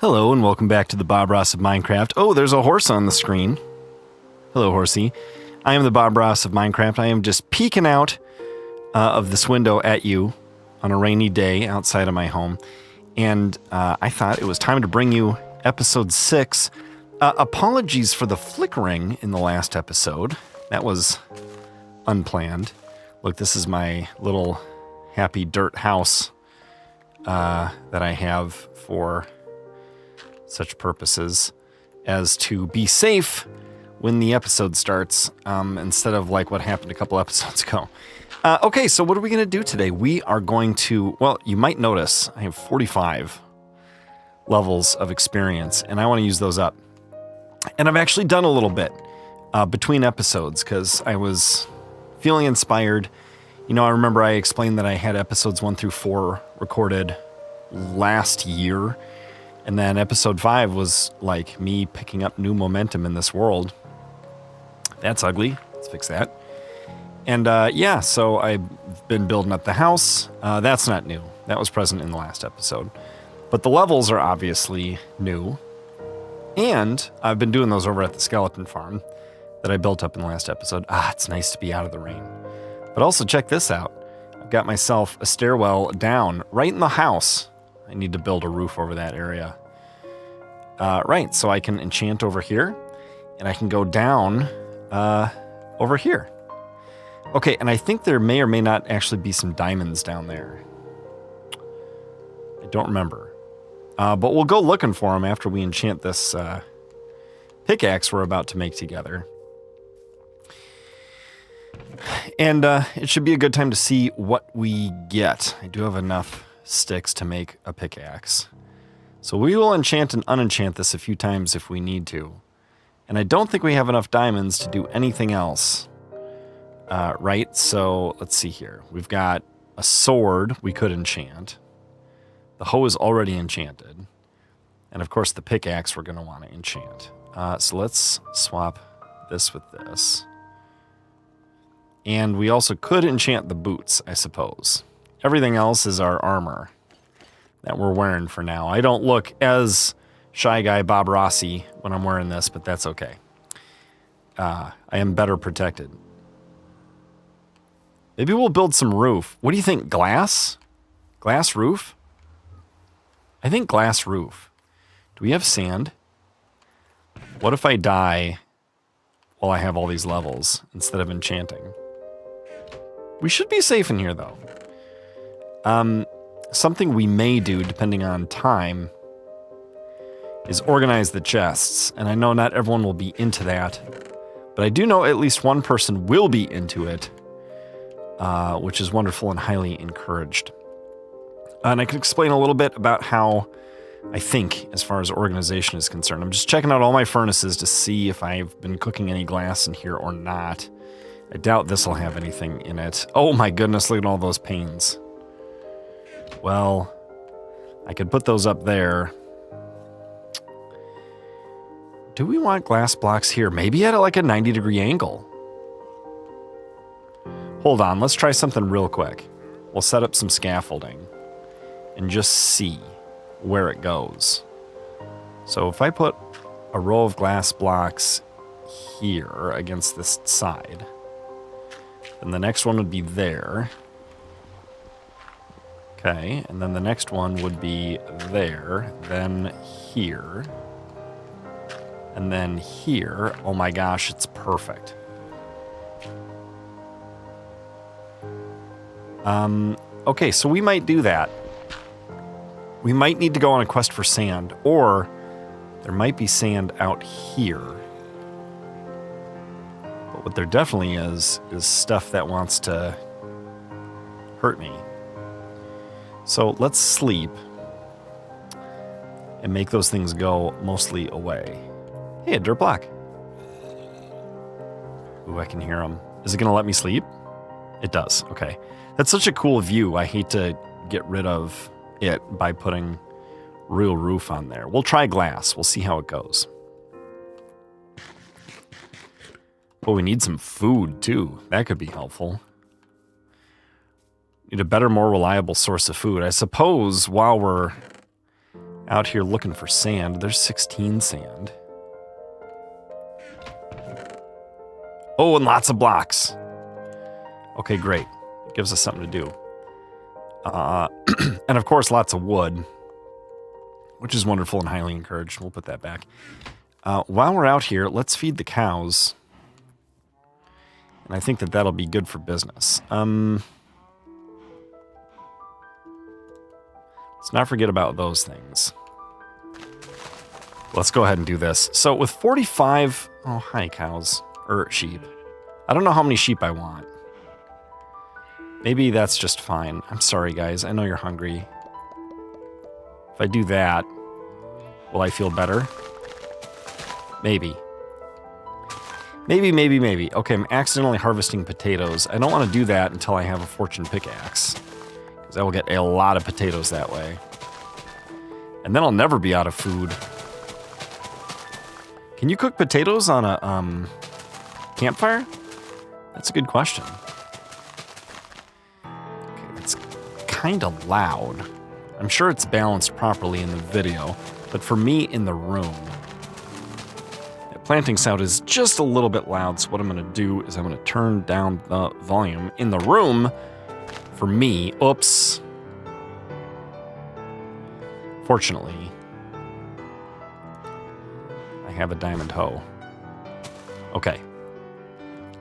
Hello and welcome back to the Bob Ross of Minecraft. Oh, there's a horse on the screen. Hello, horsey. I am the Bob Ross of Minecraft. I am just peeking out of this window at you on a rainy day outside of my home. And I thought it was time to bring you episode 6. Apologies for the flickering in the last episode. That was unplanned. Look, this is my little happy dirt house that I have for such purposes as to be safe when the episode starts, instead of like what happened a couple episodes ago. Okay, so what are we going to do today? We are going to, well, you might notice I have 45 levels of experience, and I want to use those up. And I've actually done a little bit between episodes because I was feeling inspired. You know, I remember I explained that I had episodes 1 through 4 recorded last year. And then episode 5 was like me picking up new momentum in this world. That's ugly. Let's fix that. And yeah, so I've been building up the house. That's not new. That was present in the last episode. But the levels are obviously new. And I've been doing those over at the skeleton farm that I built up in the last episode. It's nice to be out of the rain. But also check this out. I've got myself a stairwell down right in the house. I need to build a roof over that area. Right, so I can enchant over here, and I can go down over here. Okay, and I think there may or may not actually be some diamonds down there. I don't remember. But we'll go looking for them after we enchant this pickaxe we're about to make together. And it should be a good time to see what we get. I do have enough sticks to make a pickaxe. So we will enchant and unenchant this a few times if we need to. And I don't think we have enough diamonds to do anything else. Right, so let's see here. We've got a sword we could enchant. The hoe is already enchanted. And of course the pickaxe we're going to want to enchant. So let's swap this with this. And we also could enchant the boots, I suppose. Everything else is our armor that we're wearing for now. I don't look as Shy Guy Bob Rossi when I'm wearing this, but that's okay. I am better protected. Maybe we'll build some roof. What do you think, glass? Glass roof? I think glass roof. Do we have sand? What if I die while I have all these levels instead of enchanting? We should be safe in here, though. Something we may do, depending on time, is organize the chests. And I know not everyone will be into that, but I do know at least one person will be into it, which is wonderful and highly encouraged. And I can explain a little bit about how I think as far as organization is concerned. I'm just checking out all my furnaces to see if I've been cooking any glass in here or not. I doubt this will have anything in it. Oh my goodness, look at all those panes. Well, I could put those up there. Do we want glass blocks here? Maybe at like a 90-degree angle. Hold on, let's try something real quick. We'll set up some scaffolding and just see where it goes. So if I put a row of glass blocks here against this side, then the next one would be there. Okay, and then the next one would be there, then here, and then here. Oh my gosh, it's perfect. Okay, so we might do that. We might need to go on a quest for sand, or there might be sand out here. But what there definitely is stuff that wants to hurt me. So let's sleep and make those things go mostly away. Hey, a dirt block. Ooh, I can hear them. Is it going to let me sleep? It does. Okay. That's such a cool view. I hate to get rid of it by putting real roof on there. We'll try glass. We'll see how it goes. Oh, we need some food too. That could be helpful. Need a better, more reliable source of food. I suppose while we're Out here looking for sand. There's 16 sand. Oh, and lots of blocks. Okay, great. It gives us something to do. And of course, lots of wood, which is wonderful and highly encouraged. We'll put that back. While we're out here, let's feed the cows. And I think that that'll be good for business. Let's not forget about those things. Let's go ahead and do this. So with 45... Oh, hi, cows. Or sheep. I don't know how many sheep I want. Maybe that's just fine. I'm sorry, guys. I know you're hungry. If I do that, will I feel better? Maybe. Maybe. Okay, I'm accidentally harvesting potatoes. I don't want to do that until I have a fortune pickaxe, because I will get a lot of potatoes that way. And then I'll never be out of food. Can you cook potatoes on a campfire? That's a good question. Okay, it's kind of loud. I'm sure it's balanced properly in the video, but for me in the room, the planting sound is just a little bit loud, so what I'm going to do is I'm going to turn down the volume in the room for me. Oops. Fortunately, I have a diamond hoe. Okay.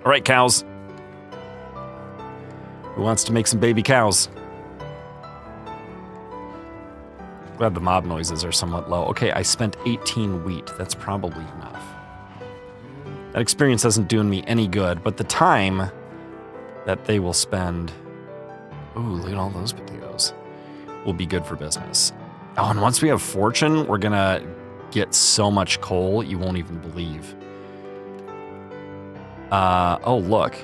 All right, cows. Who wants to make some baby cows? Glad the mob noises are somewhat low. Okay, I spent 18 wheat. That's probably enough. That experience isn't doing me any good, but the time that they will spend... Ooh, look at all those potatoes. Will be good for business. Oh, and once we have fortune, we're gonna get so much coal you won't even believe. Oh, look.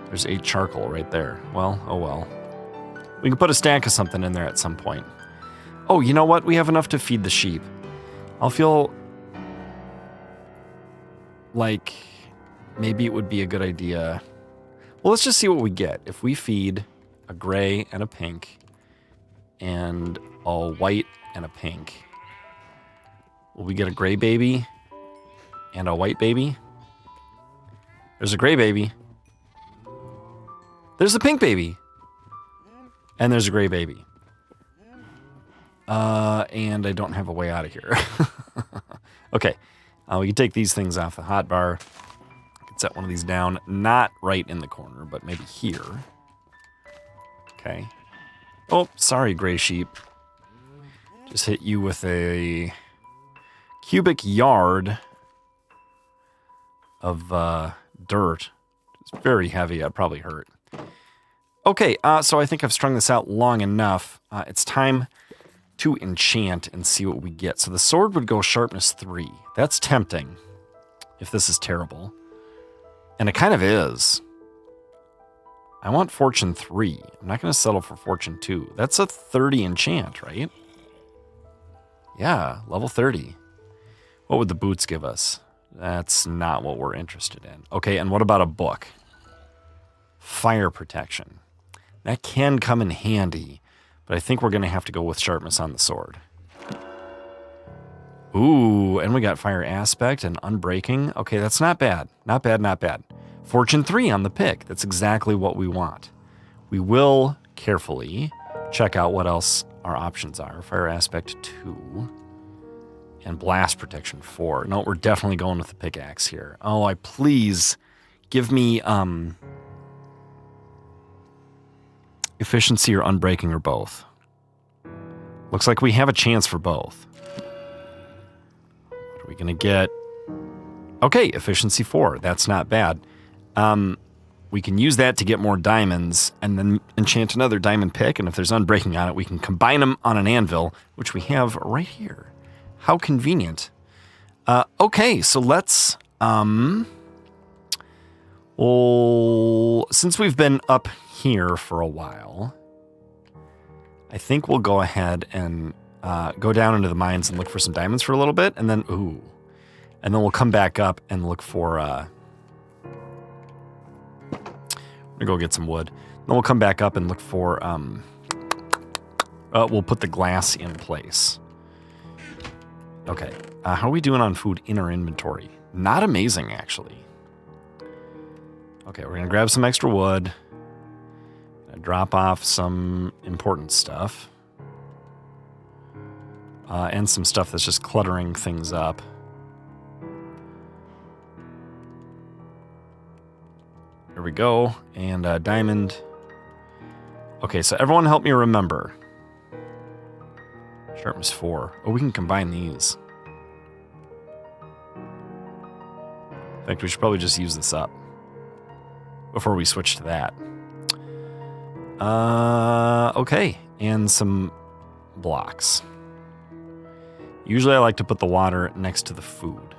There's 8 charcoal right there. Well, oh well. We can put a stack of something in there at some point. Oh, you know what? We have enough to feed the sheep. I'll feel like maybe it would be a good idea. Well, let's just see what we get. If we feed a gray and a pink and a white and a pink, will we get a gray baby and a white baby? There's a gray baby. There's a pink baby. And there's a gray baby. And I don't have a way out of here. Okay. We can take these things off the hotbar. I can set one of these down, not right in the corner, but maybe here. Okay. Oh, sorry, gray sheep. Just hit you with a cubic yard of dirt. It's very heavy. I'd probably hurt. Okay, so I think I've strung this out long enough. It's time to enchant and see what we get. So the sword would go sharpness 3. That's tempting, if this is terrible. And it kind of is. I want fortune 3. I'm not going to settle for fortune 2. That's a 30 enchant, right? Yeah, level 30. What would the boots give us? That's not what we're interested in. Okay, and what about a book? Fire protection. That can come in handy, but I think we're going to have to go with sharpness on the sword. Ooh, and we got fire aspect and unbreaking. Okay, that's not bad. Not bad, not bad. Fortune 3 on the pick. That's exactly what we want. We will carefully check out what else our options are. Fire aspect 2 and blast protection 4. No, we're definitely going with the pickaxe here. Oh, please give me efficiency or unbreaking or both. Looks like we have a chance for both. What are we going to get? Okay, efficiency 4. That's not bad. We can use that to get more diamonds and then enchant another diamond pick. And if there's unbreaking on it, we can combine them on an anvil, which we have right here. How convenient. Okay, so let's... well, since we've been up here for a while, I think we'll go ahead and go down into the mines and look for some diamonds for a little bit, and then and then we'll come back up and look for I'm gonna go get some wood. Then we'll come back up and look for we'll put the glass in place. Okay. How are we doing on food in our inventory? Not amazing, actually. Okay, we're going to grab some extra wood. Drop off some important stuff. And some stuff that's just cluttering things up. There we go. And diamond. Okay, so everyone help me remember. Sharpness 4. Oh, we can combine these. In fact, we should probably just use this up before we switch to that. Okay. And some blocks. Usually I like to put the water next to the food.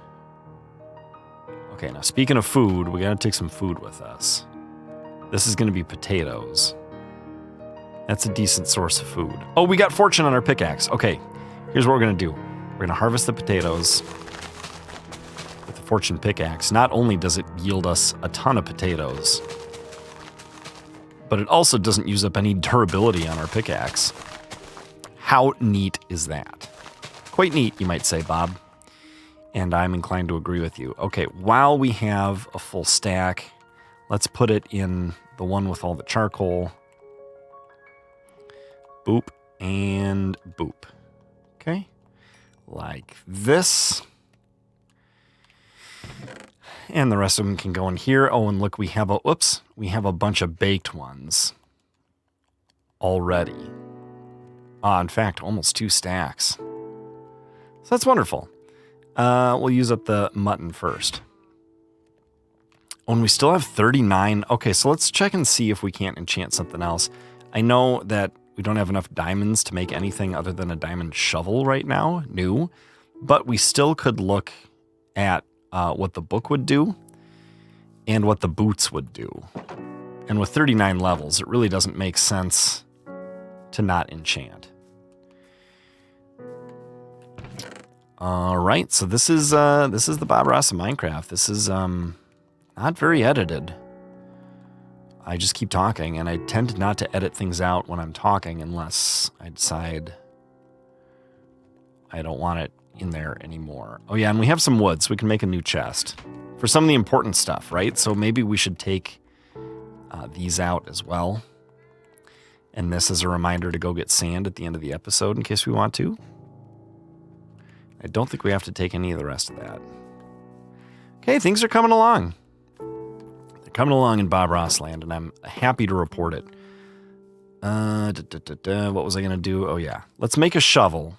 Okay, now speaking of food, we gotta take some food with us. This is gonna be potatoes. That's a decent source of food. Oh, we got fortune on our pickaxe. Okay, here's what we're gonna do. We're gonna harvest the potatoes with the fortune pickaxe. Not only does it yield us a ton of potatoes, but it also doesn't use up any durability on our pickaxe. How neat is that? Quite neat, you might say, Bob. And I'm inclined to agree with you. Okay, while we have a full stack, let's put it in the one with all the charcoal. Boop and boop. Okay, like this. And the rest of them can go in here. Oh, and look, we have a bunch of baked ones already. In fact, almost 2 stacks. So that's wonderful. We'll use up the mutton first. Oh, and we still have 39. Okay, so let's check and see if we can't enchant something else. I know that we don't have enough diamonds to make anything other than a diamond shovel right now, new. But we still could look at what the book would do and what the boots would do. And with 39 levels, it really doesn't make sense to not enchant. All right, so this is the Bob Ross of Minecraft. This is not very edited. I just keep talking, and I tend not to edit things out when I'm talking unless I decide I don't want it in there anymore. Oh yeah, and we have some wood, so we can make a new chest for some of the important stuff, right? So maybe we should take these out as well. And this is a reminder to go get sand at the end of the episode in case we want to. I don't think we have to take any of the rest of that. Okay, things are coming along. They're coming along in Bob Ross land, and I'm happy to report it. What was I going to do? Oh, yeah. Let's make a shovel.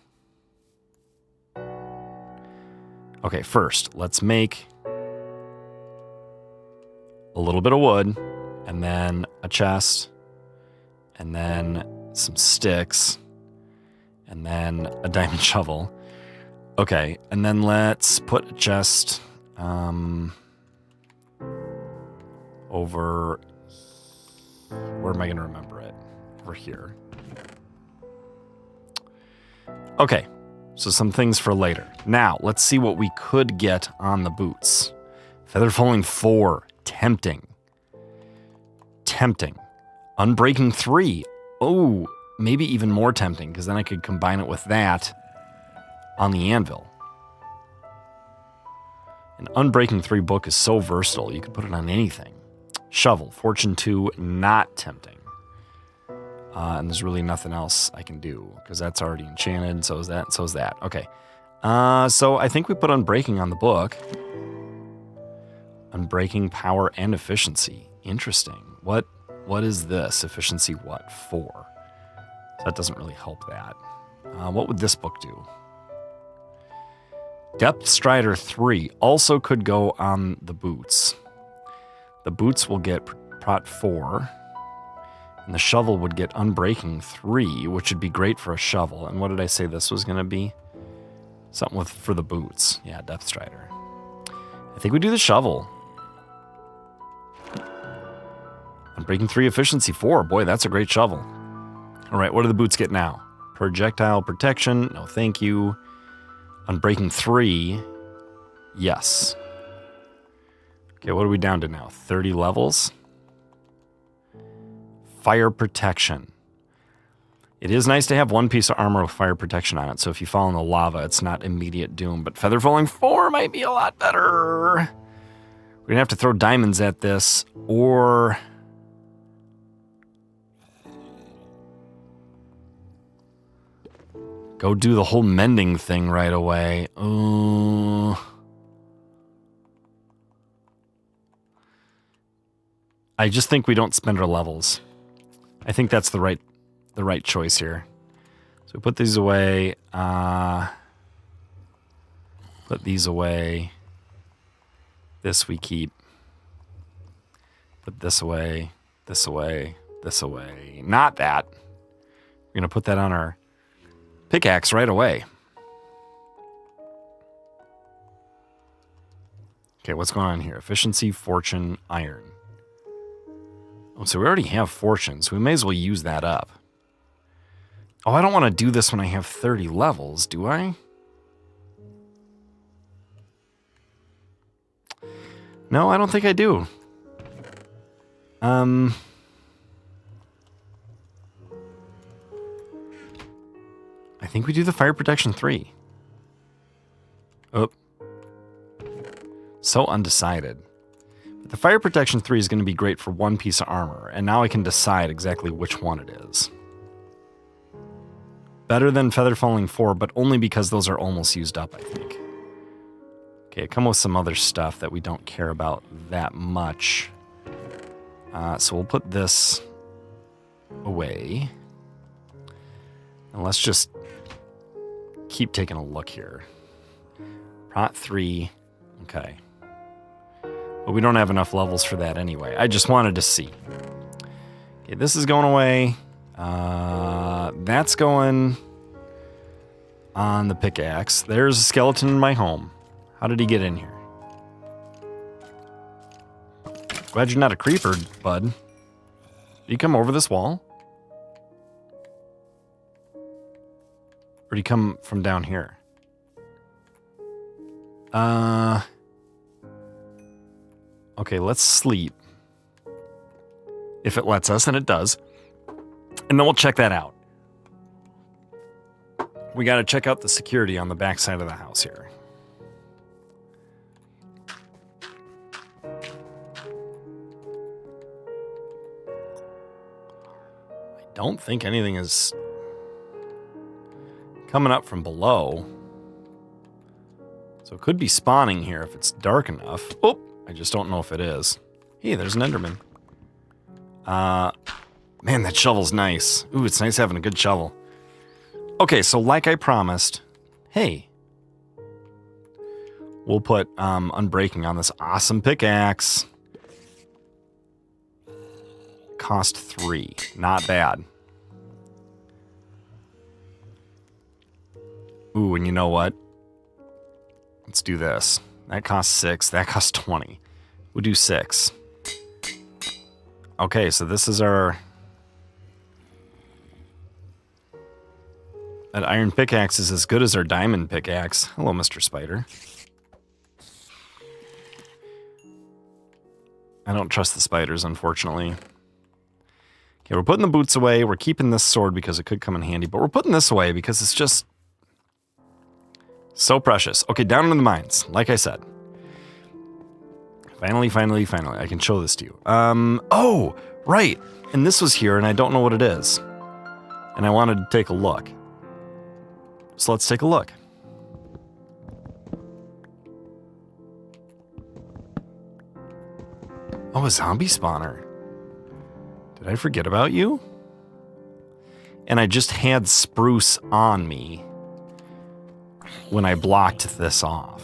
Okay, first, let's make a little bit of wood, and then a chest, and then some sticks, and then a diamond shovel. Okay, and then let's put a chest over... Where am I going to remember it? Over here. Okay, so some things for later. Now, let's see what we could get on the boots. Feather Falling 4. Tempting. Tempting. Unbreaking 3. Oh, maybe even more tempting, because then I could combine it with that on the anvil. An Unbreaking 3 book is so versatile, you could put it on anything. Shovel, Fortune 2, not tempting. And there's really nothing else I can do, because that's already enchanted, so is that, so is that. Okay. So I think we put Unbreaking on the book. Unbreaking, power, and efficiency. Interesting. What is this? Efficiency what? 4. So that doesn't really help that. What would this book do? Depth Strider 3 also could go on the boots. The boots will get Prot 4. And the shovel would get Unbreaking 3, which would be great for a shovel. And what did I say this was going to be? Something for the boots. Yeah, Depth Strider. I think we do the shovel. Unbreaking 3, efficiency 4. Boy, that's a great shovel. All right, what do the boots get now? Projectile protection. No, thank you. Unbreaking 3. Yes. Okay, what are we down to now? 30 levels? Fire protection. It is nice to have one piece of armor with fire protection on it, so if you fall in the lava, it's not immediate doom. But Feather Falling 4 might be a lot better. We're going to have to throw diamonds at this, or... go do the whole mending thing right away. I just think we don't spend our levels. I think that's the right choice here. So we put these away. Put these away. This we keep. Put this away. This away. This away. Not that. We're gonna put that on our pickaxe right away. Okay, what's going on here? Efficiency, fortune, iron. Oh, so we already have fortune, so we may as well use that up. Oh, I don't want to do this when I have 30 levels, do I? No, I don't think I do. I think we do the fire protection 3. Oh. So undecided. But the fire protection 3 is going to be great for one piece of armor, and now I can decide exactly which one it is. Better than Feather Falling 4, but only because those are almost used up, I think. Okay, come with some other stuff that we don't care about that much. So we'll put this away. And let's just keep taking a look here. Prot 3. Okay. But we don't have enough levels for that anyway. I just wanted to see. Okay, this is going away. That's going on the pickaxe. There's a skeleton in my home. How did he get in here? Glad you're not a creeper, bud. Did you come over this wall? Or did he come from down here? Okay, let's sleep. If it lets us, and it does. And then we'll check that out. We got to check out the security on the back side of the house here. I don't think anything is coming up from below. So it could be spawning here if it's dark enough. Oh, I just don't know if it is. Hey, there's an Enderman. Man, that shovel's nice. Ooh, it's nice having a good shovel. Okay, so like I promised, hey, we'll put Unbreaking on this awesome pickaxe. Cost 3. Not bad. Ooh, and you know what? Let's do this. That costs 6. That costs 20. We'll do 6. Okay, so this is our... That iron pickaxe is as good as our diamond pickaxe. Hello, Mr. Spider. I don't trust the spiders, unfortunately. Okay, we're putting the boots away. We're keeping this sword because it could come in handy, but we're putting this away because it's just so precious. Okay, down into the mines, like I said. Finally, I can show this to you. Oh, right. And this was here, and I don't know what it is. And I wanted to take a look. So let's take a look. Oh, a zombie spawner. Did I forget about you? And I just had spruce on me when I blocked this off.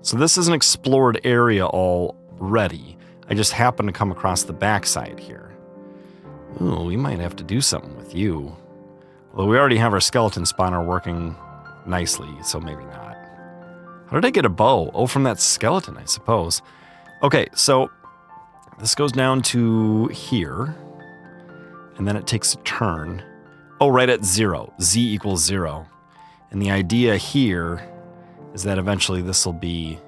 So this is an explored area already. I just happened to come across the backside here. Ooh, we might have to do something with you. Although we already have our skeleton spawner working nicely, so maybe not. How did I get a bow? Oh, from that skeleton, I suppose. Okay, so this goes down to here. And then it takes a turn. Oh, right at 0. Z equals 0. And the idea here is that eventually this will be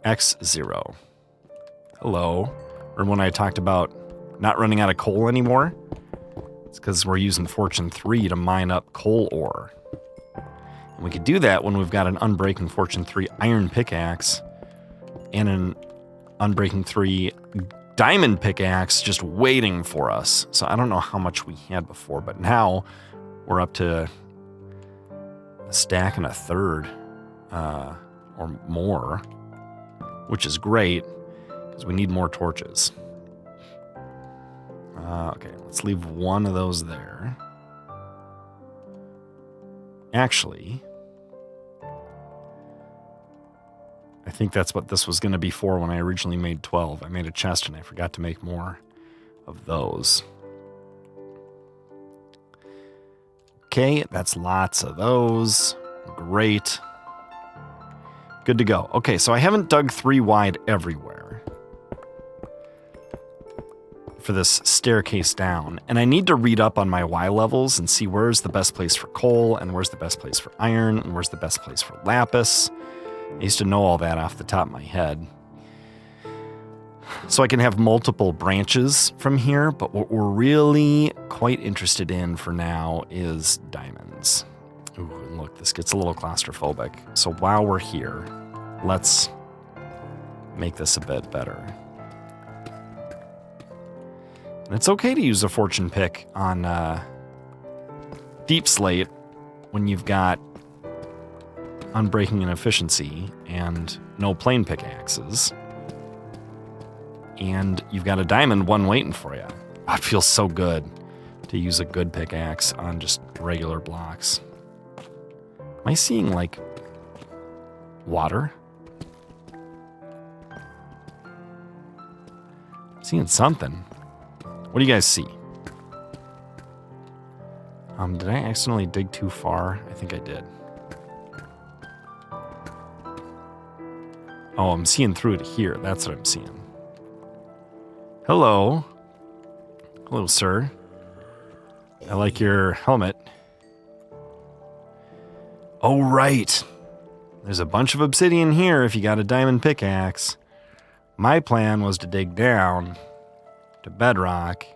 X0. Hello. Or when I talked about not running out of coal anymore. It's because we're using Fortune 3 to mine up coal ore. And we could do that when we've got an Unbreaking Fortune 3 iron pickaxe and an Unbreaking 3 diamond pickaxe just waiting for us. So I don't know how much we had before, but now we're up to a stack and a third or more, which is great because we need more torches. Okay, let's leave one of those there. Actually, I think that's what this was going to be for when I originally made 12. I made a chest and I forgot to make more of those. Okay, that's lots of those. Great. Good to go. Okay, so I haven't dug 3 wide everywhere for this staircase down. And I need to read up on my Y levels and see where's the best place for coal and where's the best place for iron and where's the best place for lapis. I used to know all that off the top of my head. So I can have multiple branches from here, but what we're really quite interested in for now is diamonds. Ooh, and look, this gets a little claustrophobic. So while we're here, let's make this a bit better. And it's okay to use a fortune pick on Deep Slate when you've got Unbreaking and Efficiency and no plain pickaxes. And you've got a diamond one waiting for you. It feels so good to use a good pickaxe on just regular blocks. Am I seeing, like, water? I'm seeing something. What do you guys see? Did I accidentally dig too far? I think I did. Oh, I'm seeing through it here. That's what I'm seeing. Hello. Hello, sir. I like your helmet. Oh, right. There's a bunch of obsidian here if you got a diamond pickaxe. My plan was to dig down to Bedrock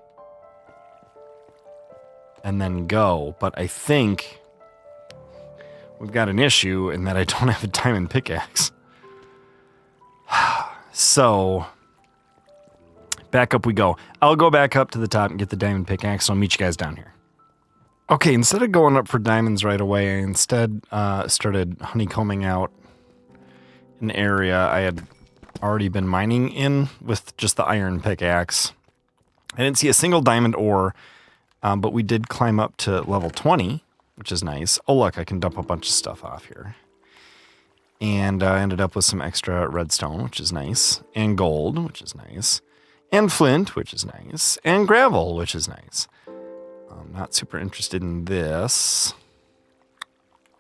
and then go, but I think we've got an issue in that I don't have a diamond pickaxe. So, back up we go. I'll go back up to the top and get the diamond pickaxe. I'll meet you guys down here. Okay, instead of going up for diamonds right away, I instead started honeycombing out an area I had already been mining in with just the iron pickaxe. I didn't see a single diamond ore, but we did climb up to level 20, which is nice. Oh, look, I can dump a bunch of stuff off here. And I ended up with some extra redstone, which is nice, and gold, which is nice, and flint, which is nice, and gravel, which is nice. I'm not super interested in this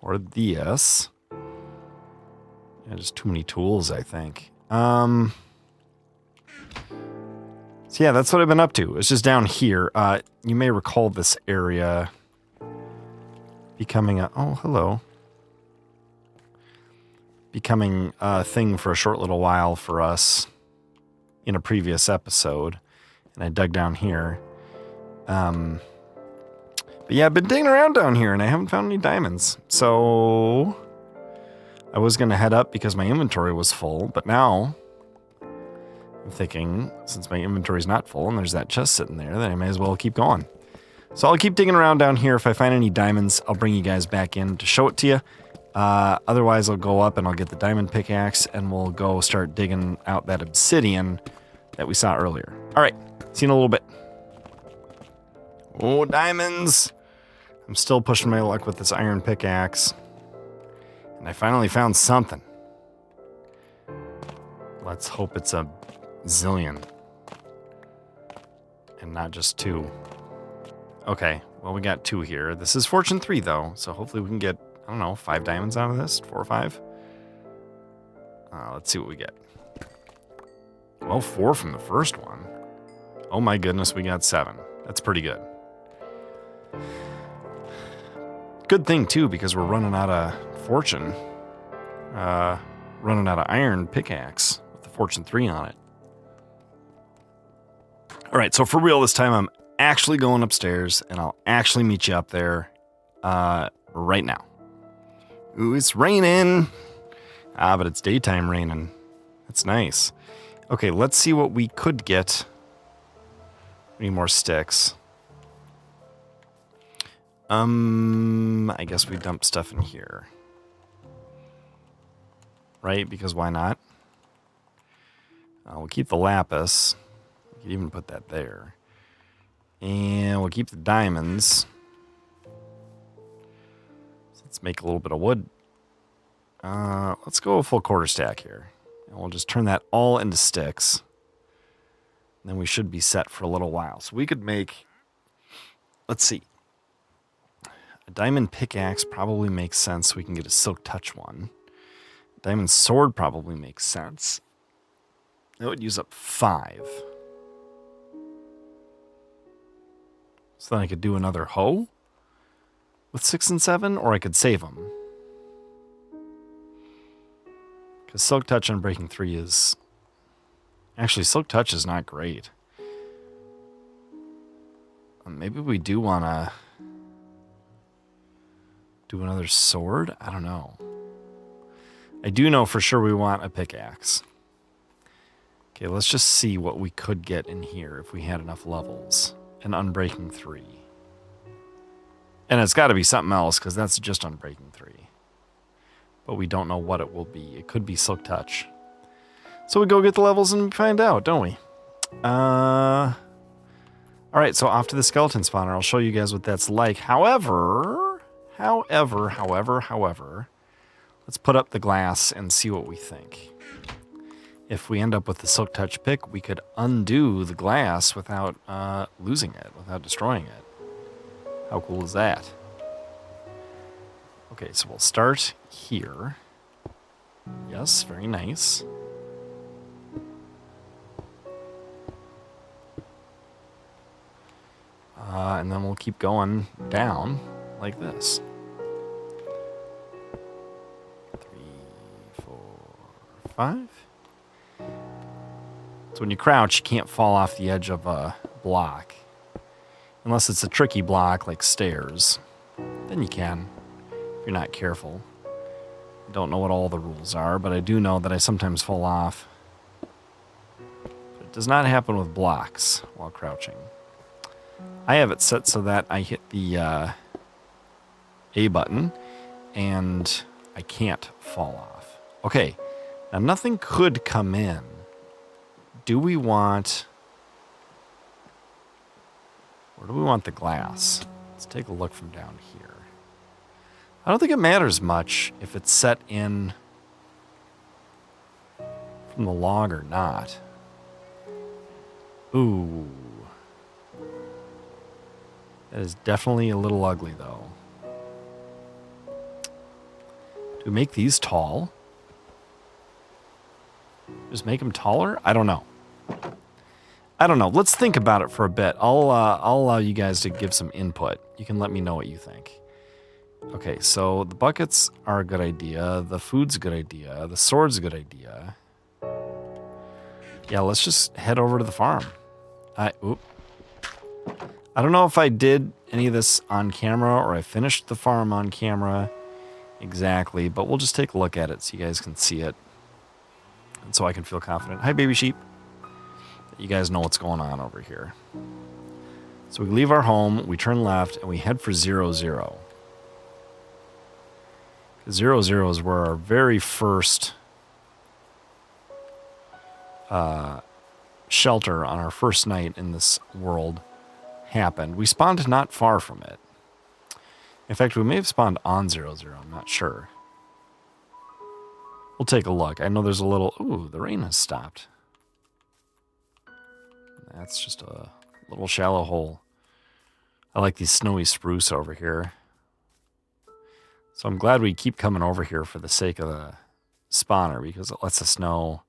or this. Yeah, just too many tools, I think. So yeah, that's what I've been up to. It's just down here. You may recall this area becoming a... Oh, hello. Becoming a thing for a short little while for us in a previous episode. And I dug down here. But yeah, I've been digging around down here and I haven't found any diamonds. So I was going to head up because my inventory was full. But now I'm thinking, since my inventory's not full and there's that chest sitting there, then I may as well keep going. So I'll keep digging around down here. If I find any diamonds, I'll bring you guys back in to show it to you. Otherwise, I'll go up and I'll get the diamond pickaxe and we'll go start digging out that obsidian that we saw earlier. All right, see you in a little bit. Oh, diamonds. I'm still pushing my luck with this iron pickaxe. And I finally found something. Let's hope it's a zillion. And not just 2. Okay, well, we got 2 here. This is Fortune 3, though, so hopefully we can get, I don't know, 5 diamonds out of this? 4 or 5? Let's see what we get. Well, 4 from the first one. Oh my goodness, we got 7. That's pretty good. Good thing, too, because we're running out of fortune. Running out of iron pickaxe with the Fortune 3 on it. All right, so for real this time, I'm actually going upstairs, and I'll actually meet you up there right now. Ooh, it's raining. But it's daytime raining. That's nice. Okay, let's see what we could get. We need more sticks. I guess we dump stuff in here. Right? Because why not? We'll keep the lapis. We could even put that there. And we'll keep the diamonds. So let's make a little bit of wood. Let's go a full quarter stack here. And we'll just turn that all into sticks. And then we should be set for a little while. So we could make, let's see. A diamond pickaxe probably makes sense. We can get a silk touch one. Diamond sword probably makes sense. That would use up 5. So then I could do another hoe with 6 and 7, or I could save them. Because silk touch on breaking 3 is... Actually, silk touch is not great. Maybe we do want to do another sword? I don't know. I do know for sure we want a pickaxe. Okay, let's just see what we could get in here if we had enough levels. An unbreaking 3. And it's got to be something else, because that's just unbreaking 3. But we don't know what it will be. It could be silk touch. So we go get the levels and find out, don't we? Alright, so off to the skeleton spawner. I'll show you guys what that's like. However, let's put up the glass and see what we think. If we end up with the silk touch pick, we could undo the glass without losing it, without destroying it. How cool is that? Okay, so we'll start here. Yes, very nice. And then we'll keep going down like this. 3, 4, 5. So when you crouch, you can't fall off the edge of a block. Unless it's a tricky block like stairs. Then you can, if you're not careful. I don't know what all the rules are, but I do know that I sometimes fall off. But it does not happen with blocks while crouching. I have it set so that I hit the A button and I can't fall off. Okay, now nothing could come in. Do we want... Where do we want the glass? Let's take a look from down here. I don't think it matters much if it's set in from the log or not. Ooh. That is definitely a little ugly, though. Do we make these tall? Just make them taller? I don't know. I don't know. Let's think about it for a bit. I'll allow you guys to give some input. You can let me know what you think. Okay, so the buckets are a good idea. The food's a good idea. The sword's a good idea. Yeah, let's just head over to the farm. I don't know if I did any of this on camera or I finished the farm on camera exactly, but we'll just take a look at it so you guys can see it. And so I can feel confident. Hi, baby sheep. You guys know what's going on over here. So we leave our home, we turn left, and we head for 0, 0. 0, 0 is where our very first shelter on our first night in this world happened. We spawned not far from it. In fact, we may have spawned on 0, 0. I'm not sure. We'll take a look. I know there's a little... Ooh, the rain has stopped. That's just a little shallow hole. I like these snowy spruce over here. So I'm glad we keep coming over here for the sake of the spawner, because it lets us know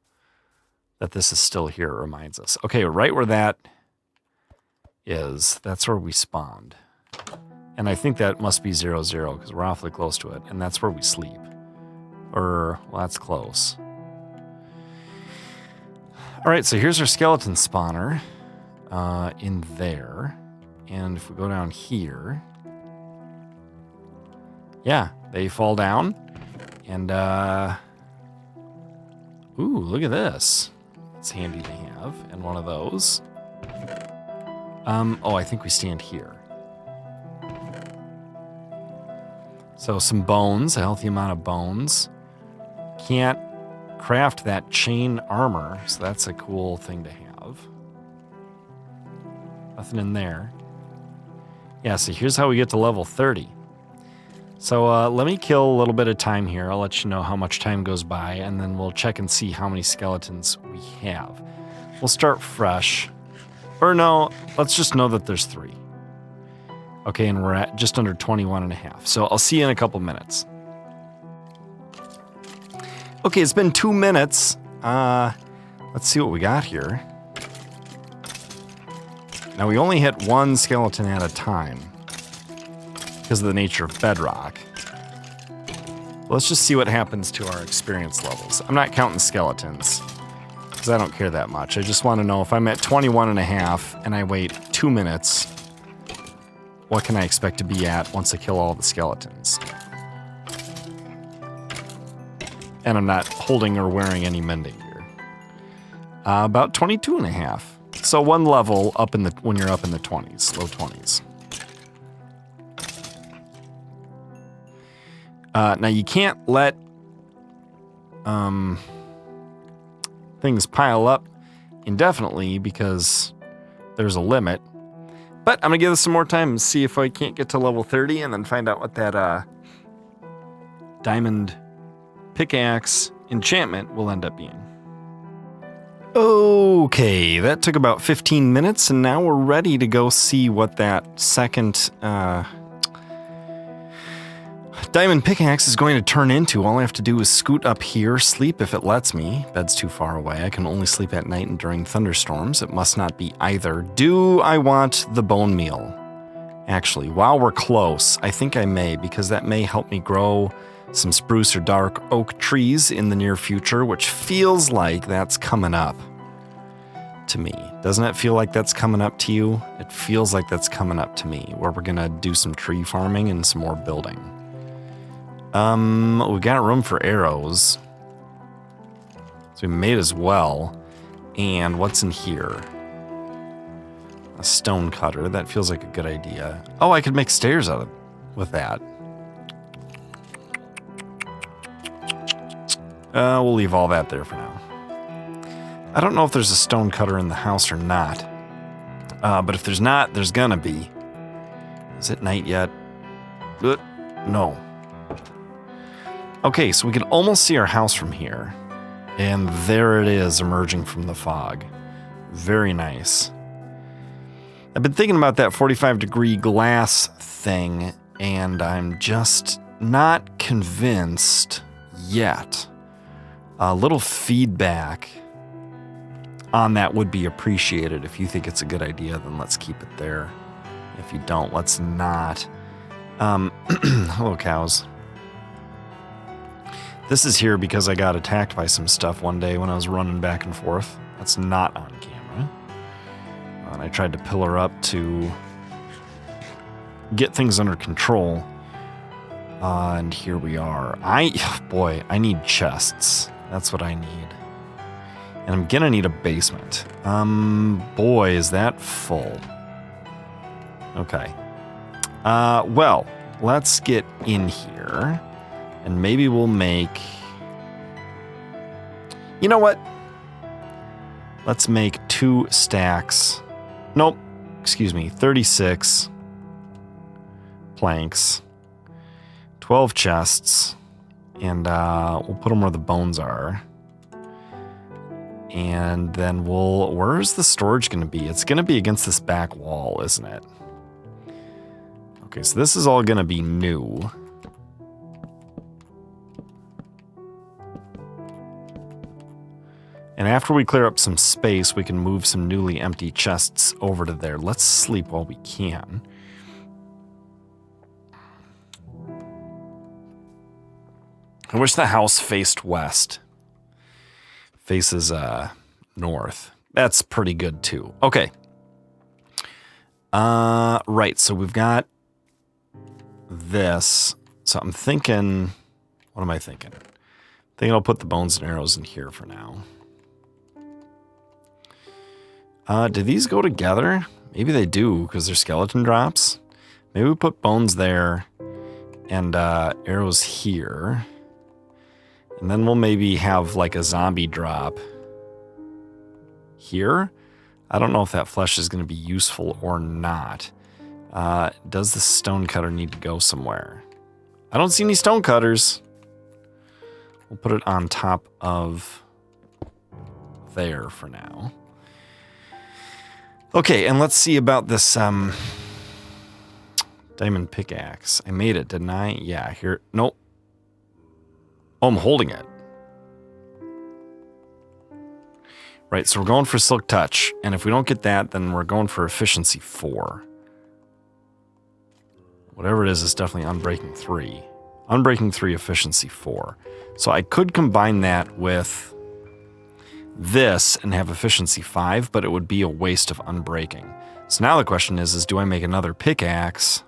that this is still here. It reminds us. Okay, right where that is, that's where we spawned. And I think that must be 0, 0, because we're awfully close to it. And that's where we sleep. Or, well, that's close. All right, so here's our skeleton spawner in there. And if we go down here, yeah, they fall down. And, ooh, look at this. It's handy to have. And one of those. Oh, I think we stand here. So some bones, a healthy amount of bones. Can't craft that chain armor, so that's a cool thing to have. Nothing in there. Yeah, so here's how we get to level 30. So let me kill a little bit of time here. I'll let you know how much time goes by, and then we'll check and see how many skeletons we have. We'll start fresh. Or no, let's just know that there's 3. Okay, and we're at just under 21 and a half. So I'll see you in a couple minutes. Okay, it's been 2 minutes. Let's see what we got here. Now, we only hit 1 skeleton at a time because of the nature of Bedrock. Let's just see what happens to our experience levels. I'm not counting skeletons because I don't care that much. I just want to know if I'm at 21 and a half and I wait 2 minutes, what can I expect to be at once I kill all the skeletons? And I'm not holding or wearing any mending gear. About 22 and a half. So 1 level up in the when you're up in the 20s, low 20s. Now you can't let things pile up indefinitely because there's a limit. But I'm gonna give this some more time and see if I can't get to level 30 and then find out what that diamond pickaxe enchantment will end up being. Okay, that took about 15 minutes, and now we're ready to go see what that second diamond pickaxe is going to turn into. All I have to do is scoot up here, sleep if it lets me. Bed's too far away. I can only sleep at night and during thunderstorms. It must not be either. Do I want the bone meal? Actually, while we're close, I think I may, because that may help me grow some spruce or dark oak trees in the near future, which feels like that's coming up to me. Doesn't it feel like that's coming up to you? It feels like that's coming up to me, where we're gonna do some tree farming and some more building. We got room for arrows, so we may as well. And what's in here? A stone cutter. That feels like a good idea. Oh, I could make stairs out of with that. We'll leave all that there for now. I don't know if there's a stone cutter in the house or not. But if there's not, there's gonna be. Is it night yet? No. Okay, so we can almost see our house from here. And there it is, emerging from the fog. Very nice. I've been thinking about that 45-degree glass thing, and I'm just not convinced yet. A little feedback on that would be appreciated. If you think it's a good idea, then let's keep it there. If you don't, let's not. Hello, cows. This is here because I got attacked by some stuff one day when I was running back and forth. That's not on camera. And I tried to pillar up to get things under control. And here we are. Boy, I need chests. That's what I need. And I'm gonna need a basement. Boy, is that full. Okay. Well, let's get in here. And maybe we'll make... You know what? Let's make 2 stacks. Nope. Excuse me. 36 planks. 12 chests. And we'll put them where the bones are. And then where's the storage going to be? It's going to be against this back wall, isn't it? Okay, so this is all going to be new. And after we clear up some space, we can move some newly empty chests over to there. Let's sleep while we can. I wish the house faced west. Faces north. That's pretty good too. Okay. Right. So we've got this. So I'm thinking, what am I thinking? I think I'll put the bones and arrows in here for now. Do these go together? Maybe they do because they're skeleton drops. Maybe we put bones there and arrows here. And then we'll maybe have like a zombie drop here. I don't know if that flesh is going to be useful or not. Does the stone cutter need to go somewhere? I don't see any stone cutters. We'll put it on top of there for now. Okay, and let's see about this diamond pickaxe. I made it, didn't I? Yeah, here. Nope. Oh, I'm holding it. Right, so we're going for Silk Touch. And if we don't get that, then we're going for Efficiency 4. Whatever it is definitely Unbreaking 3. Unbreaking 3, Efficiency 4. So I could combine that with this and have Efficiency 5, but it would be a waste of Unbreaking. So now the question is do I make another pickaxe?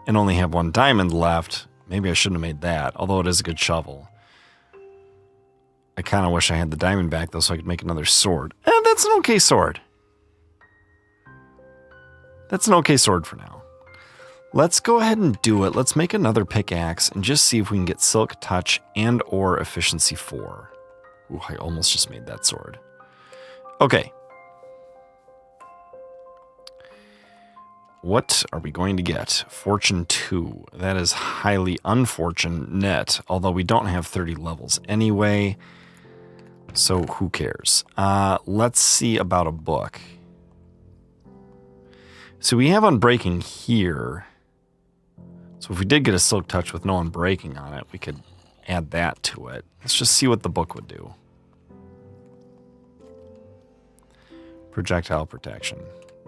And only have one diamond left. Maybe I shouldn't have made that, although it is a good shovel. I kind of wish I had the diamond back, though, so I could make another sword. That's an okay sword. That's an okay sword for now. Let's go ahead and do it. Let's make another pickaxe and just see if we can get Silk Touch and or Efficiency 4. Ooh, I almost just made that sword. Okay. What are we going to get? Fortune 2. That is highly unfortunate, although we don't have 30 levels anyway. So who cares? Let's see about a book. So we have Unbreaking here. So if we did get a Silk Touch with no Unbreaking on it, we could add that to it. Let's just see what the book would do. Projectile protection.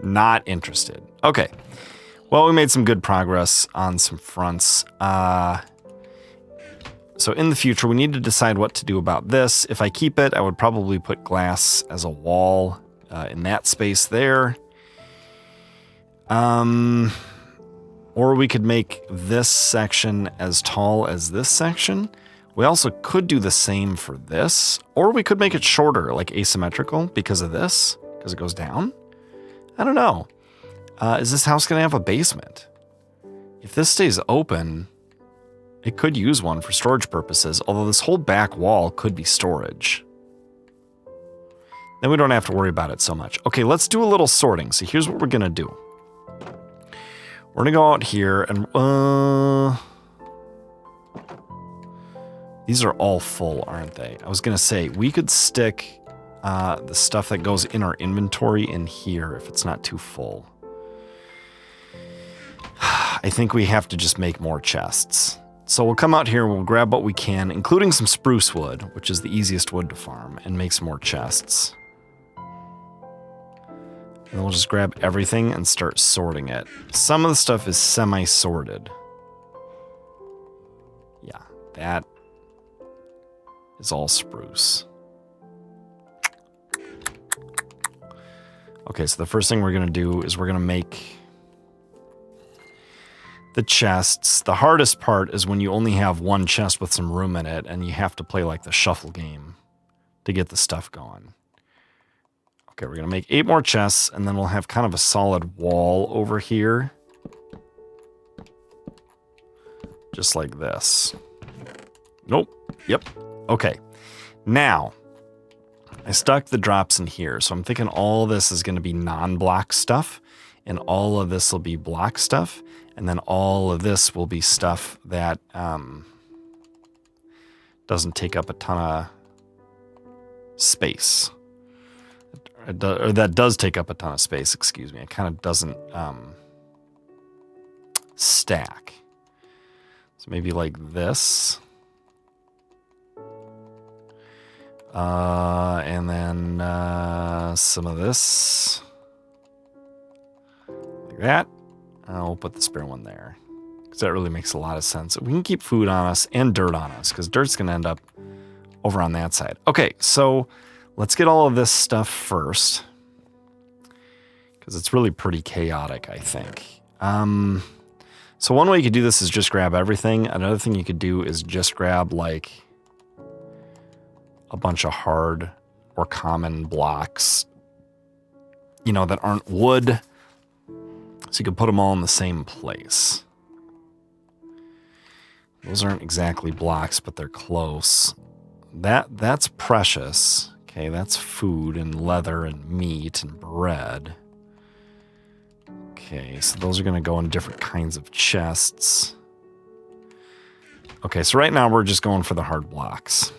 Not interested. Okay. Well, we made some good progress on some fronts. So in the future, we need to decide what to do about this. If I keep it, I would probably put glass as a wall in that space there. Or we could make this section as tall as this section. We also could do the same for this. Or we could make it shorter, like asymmetrical, because of this, because it goes down. I don't know. Is this house going to have a basement? If this stays open, it could use one for storage purposes, although this whole back wall could be storage. Then we don't have to worry about it so much. Okay, let's do a little sorting. So here's what we're going to do. We're going to go out here and... these are all full, aren't they? I was going to say, we could stick the stuff that goes in our inventory in here if it's not too full. I think we have to just make more chests. So we'll come out here, we'll grab what we can, including some spruce wood, which is the easiest wood to farm, and make some more chests. And we'll just grab everything and start sorting it. Some of the stuff is semi-sorted. Yeah, that is all spruce. Okay, so the first thing we're going to do is we're going to make the chests. The hardest part is when you only have one chest with some room in it and you have to play like the shuffle game to get the stuff going. Okay, we're going to make 8 more chests and then we'll have kind of a solid wall over here. Just like this. Nope. Yep. Okay. Now, I stuck the drops in here, so I'm thinking all this is going to be non-block stuff, and all of this will be block stuff, and then all of this will be stuff that doesn't take up a ton of space. Or that does take up a ton of space, excuse me. It kind of doesn't stack. So maybe like this. And then some of this. Like that. We'll put the spare one there. Because that really makes a lot of sense. We can keep food on us and dirt on us. Because dirt's going to end up over on that side. Okay, so let's get all of this stuff first, because it's really pretty chaotic, I think. So one way you could do this is just grab everything. Another thing you could do is just grab like a bunch of hard or common blocks, you know, that aren't wood. So you can put them all in the same place. Those aren't exactly blocks, but they're close. That's precious. Okay, that's food and leather and meat and bread. Okay, so those are going to go in different kinds of chests. Okay, so right now we're just going for the hard blocks.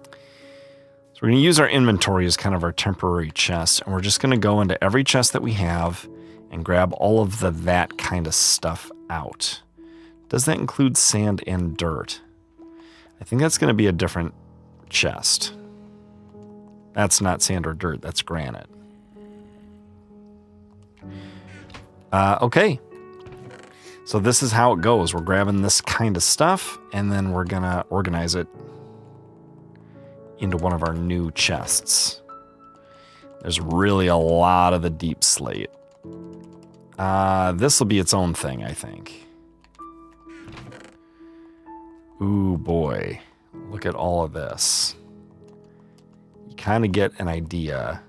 So we're going to use our inventory as kind of our temporary chest, and we're just going to go into every chest that we have and grab all of that kind of stuff out. Does that include sand and dirt? I think that's going to be a different chest. That's not sand or dirt, that's granite. Okay. So this is how it goes. We're grabbing this kind of stuff, and then we're going to organize it into one of our new chests. There's really a lot of the deep slate. This will be its own thing, I think. Ooh, boy. Look at all of this. You kind of get an idea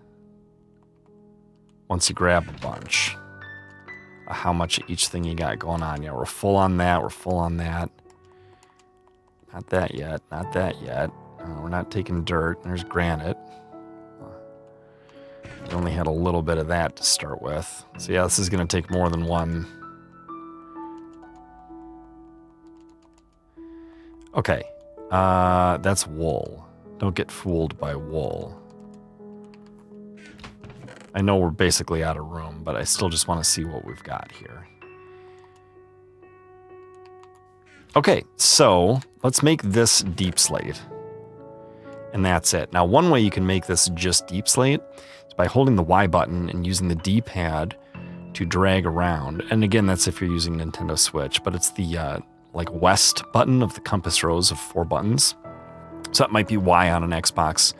once you grab a bunch of how much of each thing you got going on. Yeah, we're full on that. We're full on that. Not that yet. Not that yet. We're not taking dirt. There's granite. We only had a little bit of that to start with. So yeah, this is going to take more than one. Okay. That's wool. Don't get fooled by wool. I know we're basically out of room, but I still just want to see what we've got here. Okay, so let's make this deep slate. And that's it. Now, one way you can make this just deep slate is by holding the Y button and using the D-pad to drag around. And again, that's if you're using Nintendo Switch, but it's the like west button of the compass rose of 4 buttons. So that might be Y on an Xbox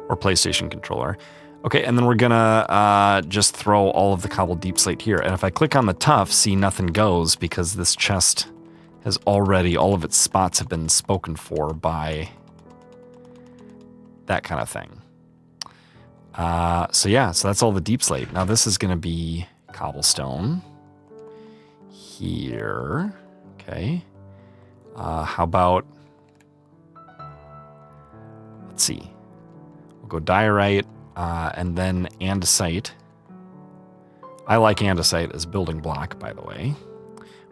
or PlayStation controller. Okay, and then we're gonna just throw all of the cobbled deep slate here. And if I click on the tuff, see nothing goes because this chest has already, all of its spots have been spoken for by that kind of thing. So yeah, so that's all the deep slate. Now this is gonna be cobblestone here. Okay. How about, let's see. We'll go diorite, and then andesite. I like andesite as building block, by the way.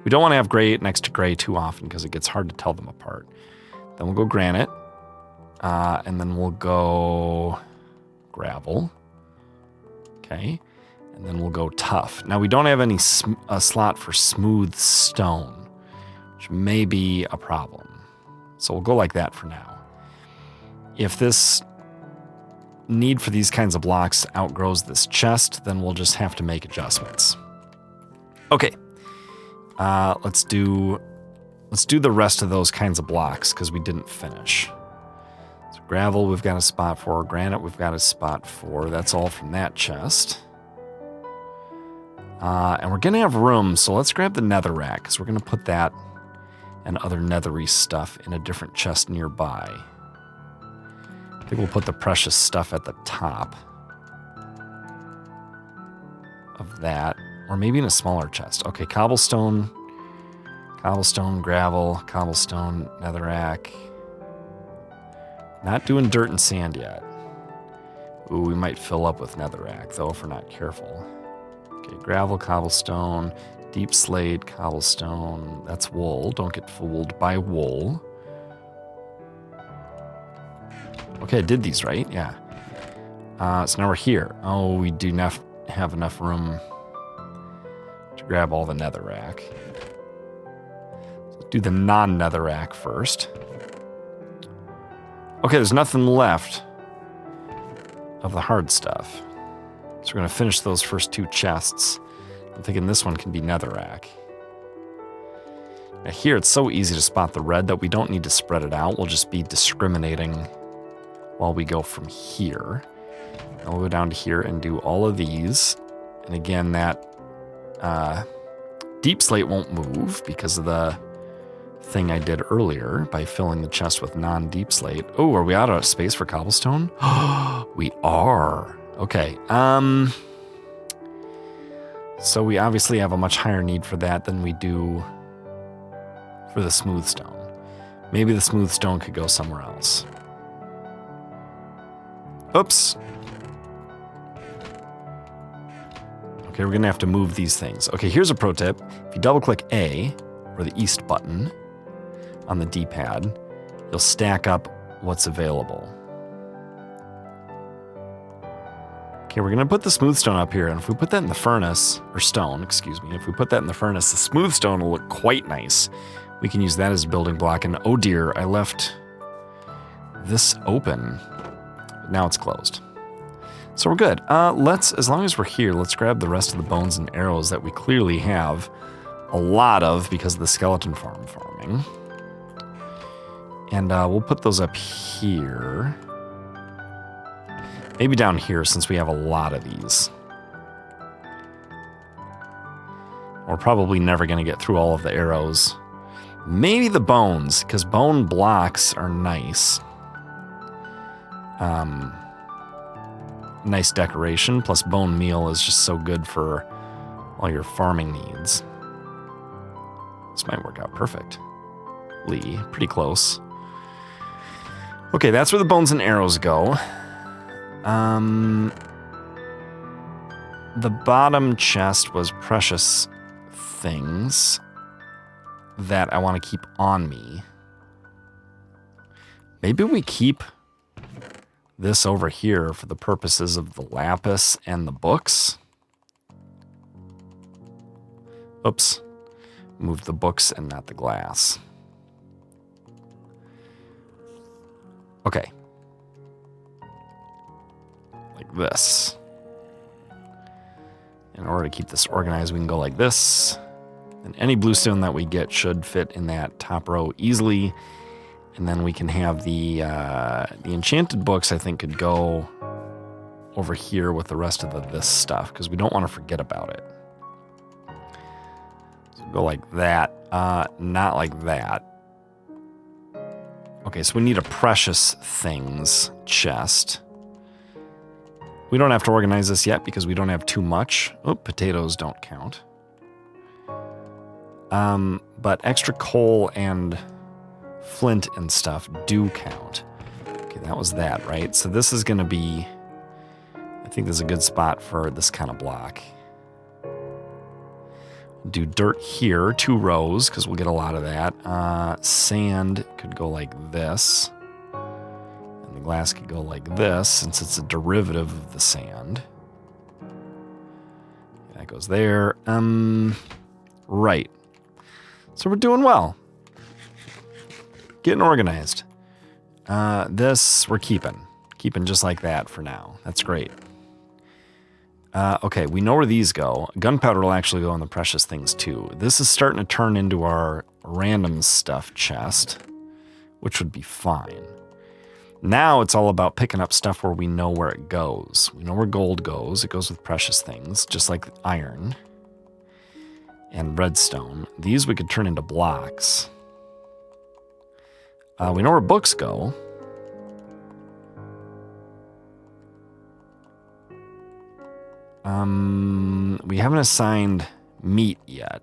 We don't want to have gray next to gray too often because it gets hard to tell them apart. Then we'll go granite, and then we'll go gravel. Okay, and then we'll go tough. Now we don't have any slot for smooth stone, which may be a problem. So we'll go like that for now. If this need for these kinds of blocks outgrows this chest, then we'll just have to make adjustments. Okay, let's do the rest of those kinds of blocks because we didn't finish. So gravel, we've got a spot for. Granite, we've got a spot for. That's all from that chest. And we're gonna have room, so let's grab the netherrack because we're gonna put that and other nethery stuff in a different chest nearby. I think we'll put the precious stuff at the top of that, or maybe in a smaller chest. Okay, cobblestone, gravel, cobblestone, netherrack. Not doing dirt and sand yet. Ooh, we might fill up with netherrack, though, if we're not careful. Okay, gravel, cobblestone, deep slate, cobblestone. That's wool. Don't get fooled by wool. Okay, I did these, right? Yeah. So now we're here. Oh, we do not have enough room to grab all the netherrack. So let's do the non-netherrack first. Okay, there's nothing left of the hard stuff. So we're going to finish those first 2 chests. I'm thinking this one can be netherrack. Now here, it's so easy to spot the red that we don't need to spread it out. We'll just be discriminating while we go from here. And we'll go down to here and do all of these. And again, that deep slate won't move because of the thing I did earlier by filling the chest with non-deep slate. Oh, are we out of space for cobblestone? We are. Okay. So we obviously have a much higher need for that than we do for the smooth stone. Maybe the smooth stone could go somewhere else. Oops. Okay, we're gonna have to move these things. Okay, here's a pro tip. If you double click A, or the east button on the D-pad, you'll stack up what's available. Okay, we're gonna put the smooth stone up here, and if we put that in the furnace, or stone, excuse me, if we put that in the furnace, the smooth stone will look quite nice. We can use that as a building block, and oh dear, I left this open. Now it's closed. So we're good. As long as we're here, let's grab the rest of the bones and arrows that we clearly have a lot of because of the skeleton farming. And we'll put those up here. Maybe down here since we have a lot of these. We're probably never going to get through all of the arrows. Maybe the bones, because bone blocks are nice. Nice decoration, plus bone meal is just so good for all your farming needs. This might work out perfect. Pretty close. Okay, that's where the bones and arrows go. The bottom chest was precious things that I want to keep on me. Maybe we keep this over here for the purposes of the lapis and the books. Oops. Move the books and not the glass. Okay. Like this. In order to keep this organized, we can go like this. And any bluestone that we get should fit in that top row easily. And then we can have the enchanted books, I think, could go over here with the rest of this stuff, because we don't want to forget about it. So go like that, not like that. Okay, so we need a precious things chest. We don't have to organize this yet because we don't have too much. Oh, potatoes don't count. But extra coal and flint and stuff do count. Okay, that was that, right? So this is going to be, I think this is a good spot for this kind of block. Do dirt here, 2 rows, because we'll get a lot of that. Sand could go like this. And the glass could go like this, since it's a derivative of the sand. That goes there. Right. So we're doing well. Getting organized. This we're keeping just like that for now. That's great. Okay, we know where these go. Gunpowder will actually go in the precious things too. This is starting to turn into our random stuff chest, which would be fine. Now it's all about picking up stuff where we know where it goes. We know where gold goes. It goes with precious things, just like iron and redstone. These we could turn into blocks. We know where books go. We haven't assigned meat yet.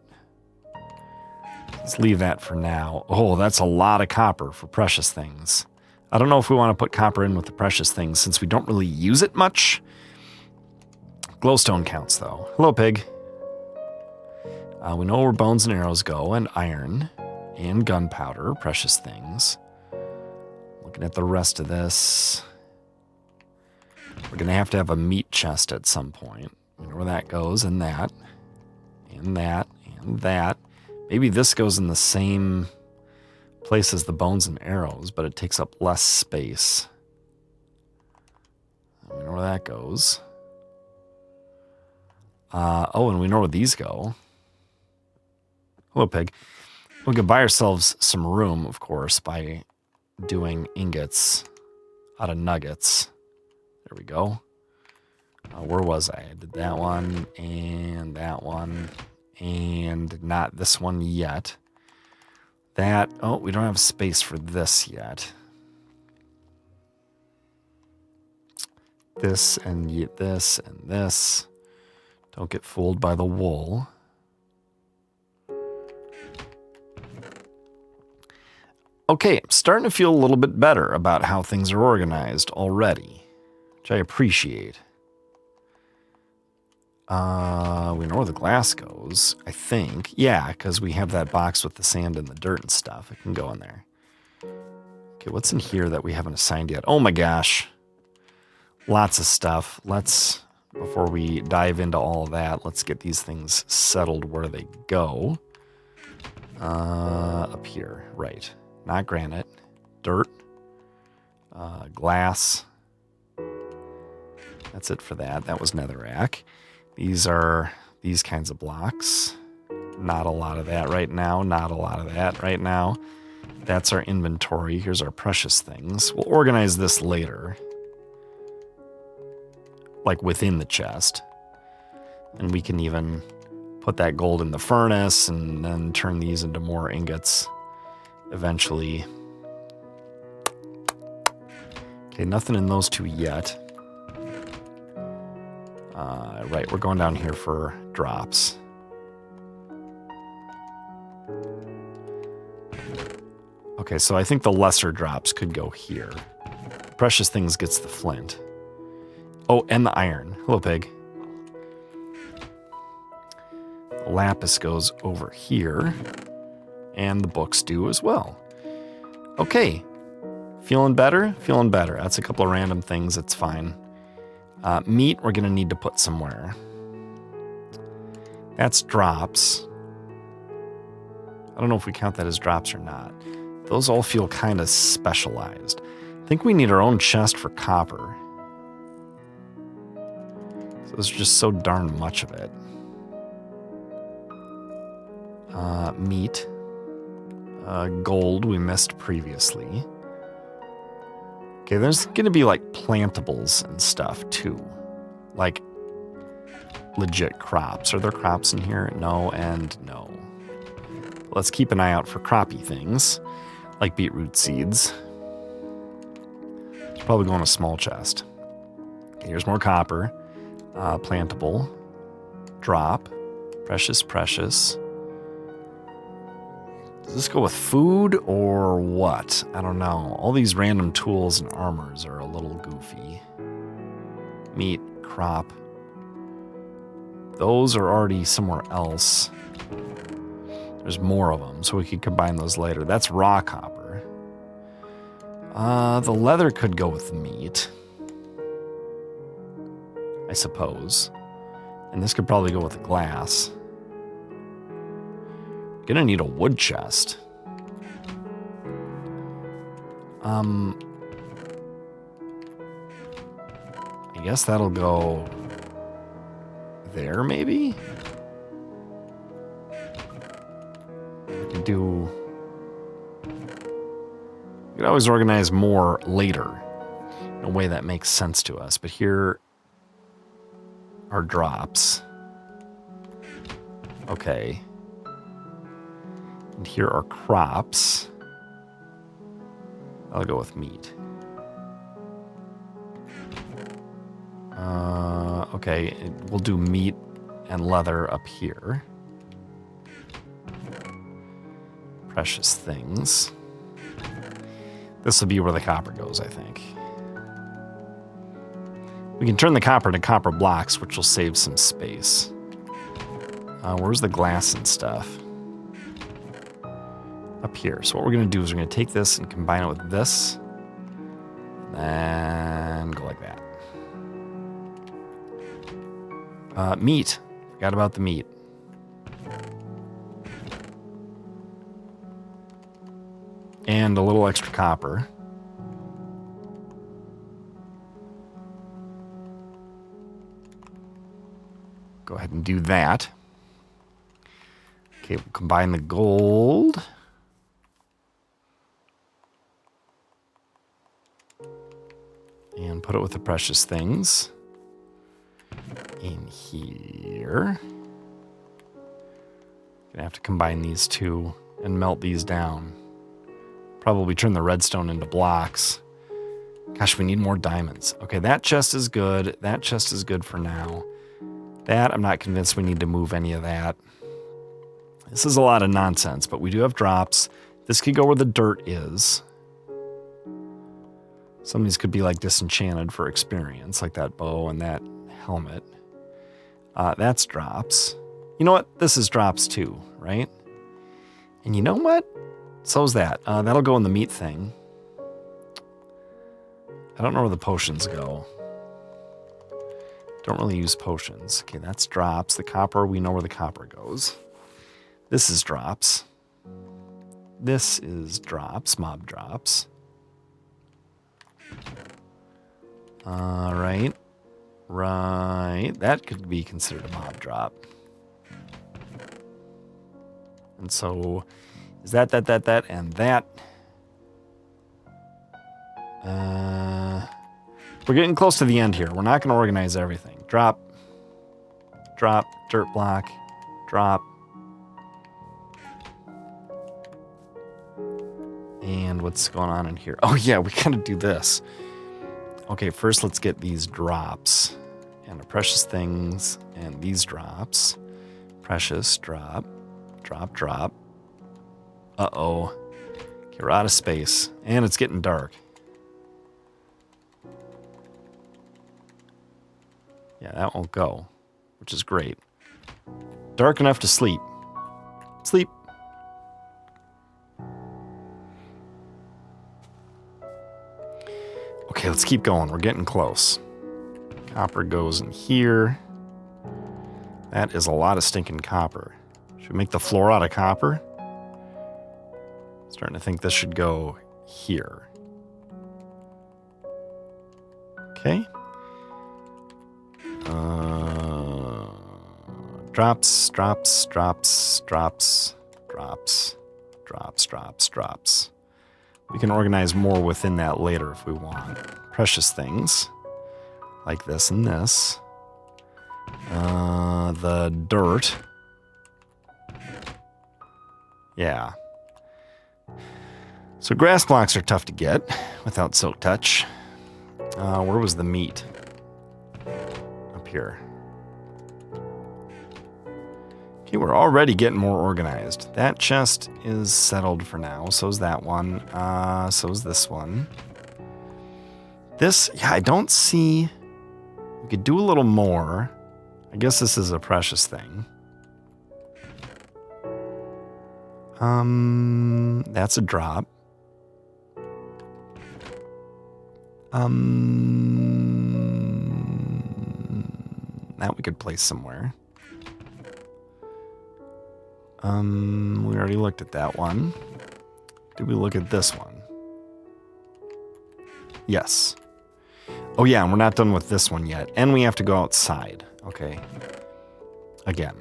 Let's leave that for now. Oh, that's a lot of copper for precious things. I don't know if we want to put copper in with the precious things since we don't really use it much. Glowstone counts though. Hello, pig. We know where bones and arrows go, and iron, and gunpowder, precious things. Looking at the rest of this. We're going to have a meat chest at some point. We know where that goes, and that, and that, and that. Maybe this goes in the same place as the bones and arrows, but it takes up less space. We know where that goes. Oh, and we know where these go. Hello, pig. We could buy ourselves some room, of course, by doing ingots out of nuggets. There we go. Where was I? I did that one and not this one yet. Oh, we don't have space for this yet. This and this and this. Don't get fooled by the wool. Okay, I'm starting to feel a little bit better about how things are organized already, which I appreciate. We know where the glass goes, I think. Yeah, because we have that box with the sand and the dirt and stuff. It can go in there. Okay, what's in here that we haven't assigned yet? Oh my gosh. Lots of stuff. Before we dive into all of that, let's get these things settled where they go. Up here, right. Not granite. Dirt. Glass. That's it for that. That was netherrack. These are these kinds of blocks. Not a lot of that right now. Not a lot of that right now. That's our inventory. Here's our precious things. We'll organize this later. Like within the chest. And we can even put that gold in the furnace and then turn these into more ingots eventually. Okay, nothing in those two yet. Right, we're going down here for drops. Okay, so I think the lesser drops could go here. Precious things gets the flint. Oh, and the iron. Hello, pig. The lapis goes over here. And the books do as well. Okay. Feeling better? Feeling better. That's a couple of random things. It's fine. Meat, we're going to need to put somewhere. That's drops. I don't know if we count that as drops or not. Those all feel kind of specialized. I think we need our own chest for copper. So there's just so darn much of it. Meat. Gold we missed previously. Okay, there's going to be like plantables and stuff too. Like legit crops. Are there crops in here? No and no. Let's keep an eye out for croppy things. Like beetroot seeds. It's probably going in a small chest. Okay, here's more copper. Plantable. Drop. Precious. Does this go with food or what? I don't know. All these random tools and armors are a little goofy. Meat, crop. Those are already somewhere else. There's more of them, so we could combine those later. That's raw copper. The leather could go with meat, I suppose. And this could probably go with the glass. Gonna need a wood chest. I guess that'll go there, maybe? We could always organize more later in a way that makes sense to us, but here are drops. Okay. And here are crops. I'll go with meat. Okay, we'll do meat and leather up here. Precious things. This will be where the copper goes, I think. We can turn the copper into copper blocks, which will save some space. Where's the glass and stuff? Up here. So what we're going to do is we're going to take this and combine it with this. And go like that. Meat. Forgot about the meat. And a little extra copper. Go ahead and do that. Okay, we'll combine the gold. And put it with the precious things. In here. Gonna have to combine these two and melt these down. Probably turn the redstone into blocks. Gosh, we need more diamonds. Okay, that chest is good. That chest is good for now. That, I'm not convinced we need to move any of that. This is a lot of nonsense, but we do have drops. This could go where the dirt is. Some of these could be like disenchanted for experience, like that bow and that helmet. That's drops. You know what? This is drops too, right? And you know what? So's that. That'll go in the meat thing. I don't know where the potions go. Don't really use potions. Okay, that's drops. The copper, we know where the copper goes. This is drops. This is drops, mob drops. Right. Right. That could be considered a mob drop. And so, is that, and that. We're getting close to the end here. We're not going to organize everything. Drop, dirt block, drop. And what's going on in here? Oh yeah, we gotta do this. Okay, first let's get these drops. And the precious things, and these drops. Precious, drop, drop. Uh-oh. Okay, we're out of space. And it's getting dark. Yeah, that won't go, which is great. Dark enough to sleep. Sleep. Okay, let's keep going. We're getting close. Copper goes in here. That is a lot of stinking copper. Should we make the floor out of copper? Starting to think this should go here. Okay. Drops. We can organize more within that later if we want. Precious things. Like this and this. The dirt. Yeah. So grass blocks are tough to get without silk touch. Where was the meat? Up here. Okay, we're already getting more organized. That chest is settled for now. So's that one. So's this one. This, yeah, I don't see... We could do a little more. I guess this is a precious thing. That's a drop. That we could place somewhere. We already looked at that one. Did we look at this one? Yes. Oh yeah, and we're not done with this one yet. And we have to go outside. Okay. Again.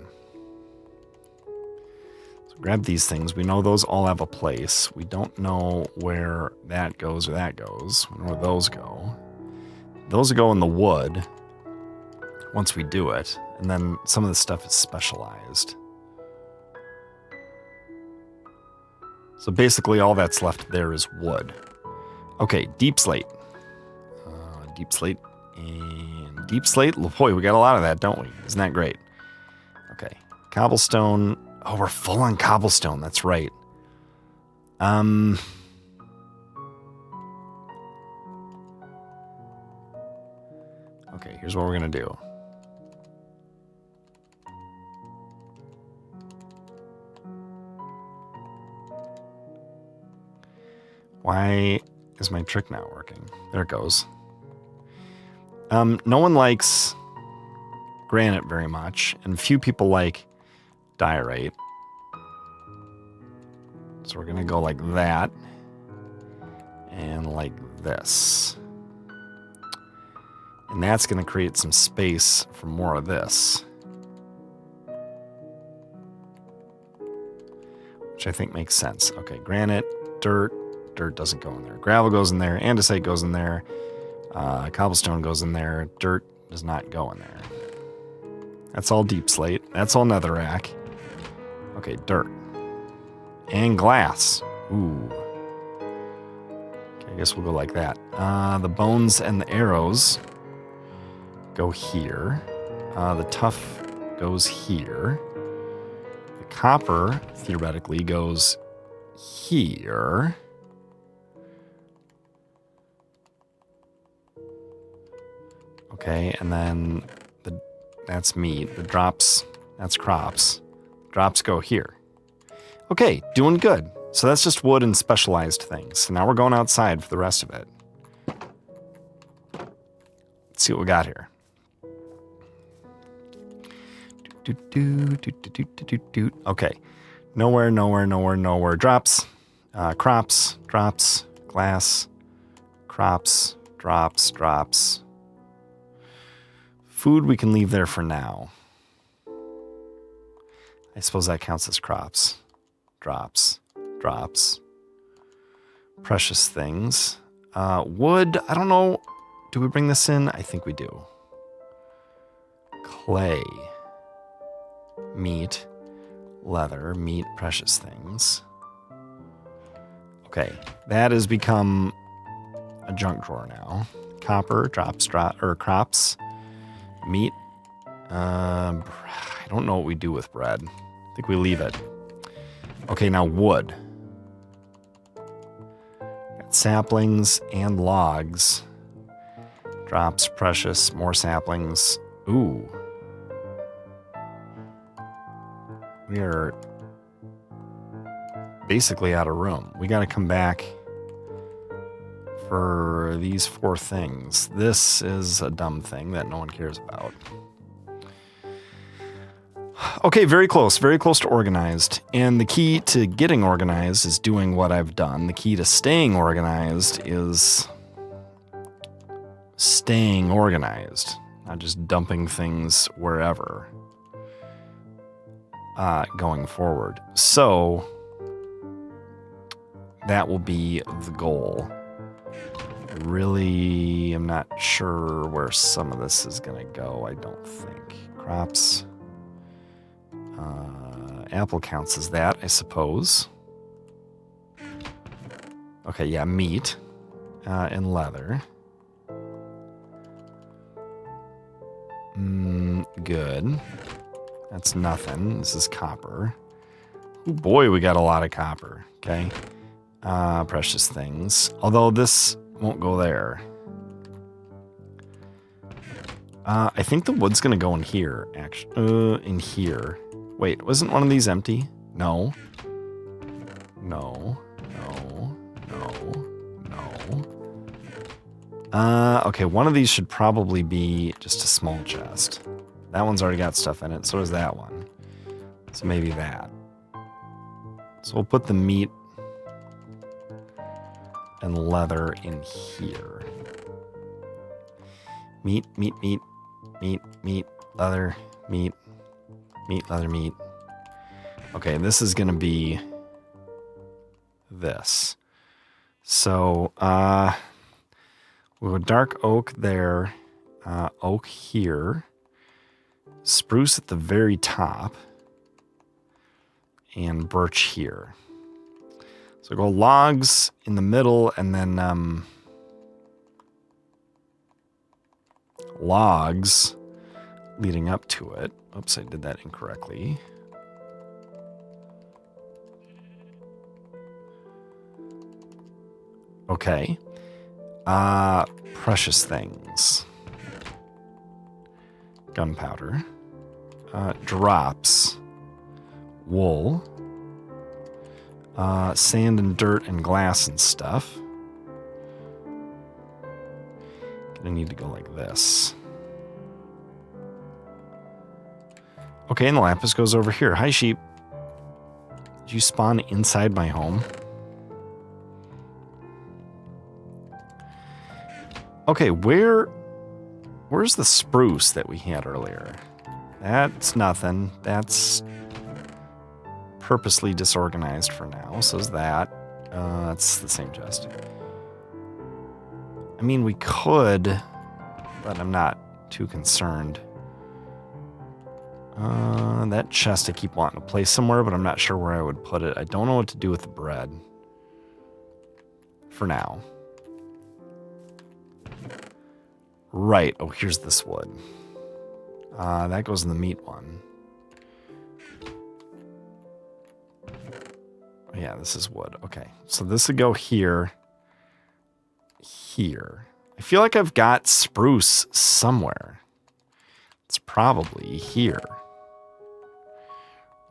So grab these things. We know those all have a place. We don't know where that goes or that goes. We know where those go. Those go in the wood once we do it. And then some of the stuff is specialized. So basically all that's left there is wood. Okay, deep slate. Deep slate and deep slate. Boy, we got a lot of that, don't we? Isn't that great? Okay, cobblestone. Oh, we're full on cobblestone. That's right. Okay, here's what we're gonna do. Why is my trick not working? There it goes. No one likes granite very much, and few people like diorite. So we're gonna go like that, and like this. And that's gonna create some space for more of this. Which I think makes sense. Okay, granite, dirt doesn't go in there. Gravel goes in there, andesite goes in there. Cobblestone goes in there. Dirt does not go in there. That's all deep slate. That's all netherrack. Okay, dirt. And glass. Ooh. Okay, I guess we'll go like that. The bones and the arrows go here. The tough goes here. The copper, theoretically, goes here. Okay, and then that's meat. The drops, that's crops. Drops go here. Okay, doing good. So that's just wood and specialized things. So now we're going outside for the rest of it. Let's see what we got here. Okay, nowhere. Drops, crops, drops, glass, crops, drops. Food we can leave there for now. I suppose that counts as crops. Drops. Precious things. Wood, I don't know. Do we bring this in? I think we do. Clay. Meat. Leather. Meat. Precious things. Okay. That has become a junk drawer now. Copper. Crops. Meat. I don't know what we do with bread. I think we leave it. Okay, now wood. Got saplings and logs. Drops, precious, more saplings. Ooh. We are basically out of room. We got to come back for these 4 things. This is a dumb thing that no one cares about. Okay, very close to organized. And the key to getting organized is doing what I've done. The key to staying organized is staying organized, not just dumping things wherever going forward. So that will be the goal. I really am not sure where some of this is going to go, I don't think. Crops. Apple counts as that, I suppose. Okay, yeah, meat and leather. Good. That's nothing. This is copper. Oh boy, we got a lot of copper. Okay. Precious things. Although this won't go there. I think the wood's gonna go in here, actually. In here. Wait, wasn't one of these empty? No. Okay, one of these should probably be just a small chest. That one's already got stuff in it, so does that one. So maybe that. So we'll put the meat and leather in here. Meat, leather, meat, leather, meat. Okay, this is gonna be this. So, we'll go dark oak there, oak here, spruce at the very top, and birch here. So go logs in the middle, and then logs leading up to it. Oops, I did that incorrectly. Okay. Precious things. Gunpowder. Drops. Wool. Sand and dirt and glass and stuff. Gonna need to go like this. Okay, and the lapis goes over here. Hi, sheep. Did you spawn inside my home? Okay, where's the spruce that we had earlier? That's nothing. That's purposely disorganized for now. So is that. That's the same chest. I mean, we could, but I'm not too concerned. That chest I keep wanting to place somewhere, but I'm not sure where I would put it. I don't know what to do with the bread. For now. Right. Oh, here's this wood. That goes in the meat one. Oh, yeah, this is wood. Okay. So this would go here. Here. I feel like I've got spruce somewhere. It's probably here.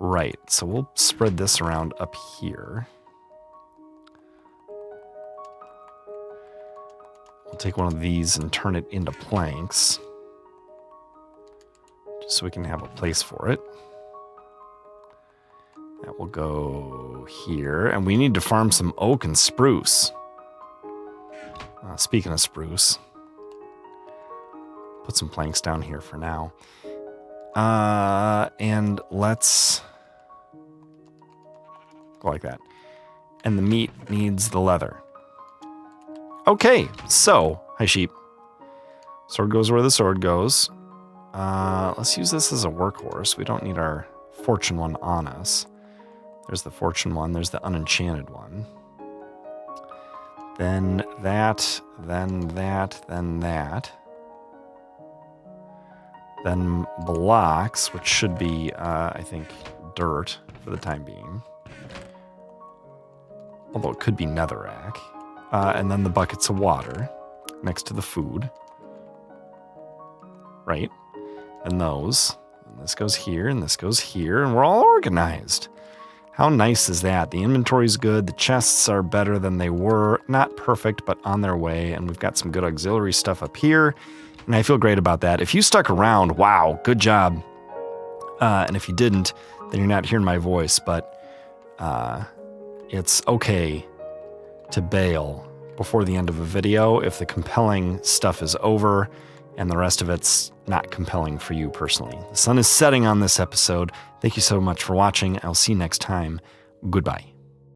Right. So we'll spread this around up here. We'll take one of these and turn it into planks. Just so we can have a place for it. That will go here. And we need to farm some oak and spruce. Speaking of spruce. Put some planks down here for now. And let's go like that. And the meat needs the leather. Okay, so, hi sheep. Sword goes where the sword goes. Let's use this as a workhorse. We don't need our fortune one on us. There's the fortune one, there's the unenchanted one. Then that, then that, then that. Then blocks, which should be, I think, dirt for the time being. Although it could be netherrack. And then the buckets of water next to the food. Right? And those. And this goes here, and this goes here, and we're all organized. How nice is that? The inventory's good. The chests are better than they were. Not perfect, but on their way. And we've got some good auxiliary stuff up here. And I feel great about that. If you stuck around, wow, good job. And if you didn't, then you're not hearing my voice. But it's okay to bail before the end of a video if the compelling stuff is over and the rest of it's not compelling for you personally. The sun is setting on this episode. Thank you so much for watching. I'll see you next time. Goodbye.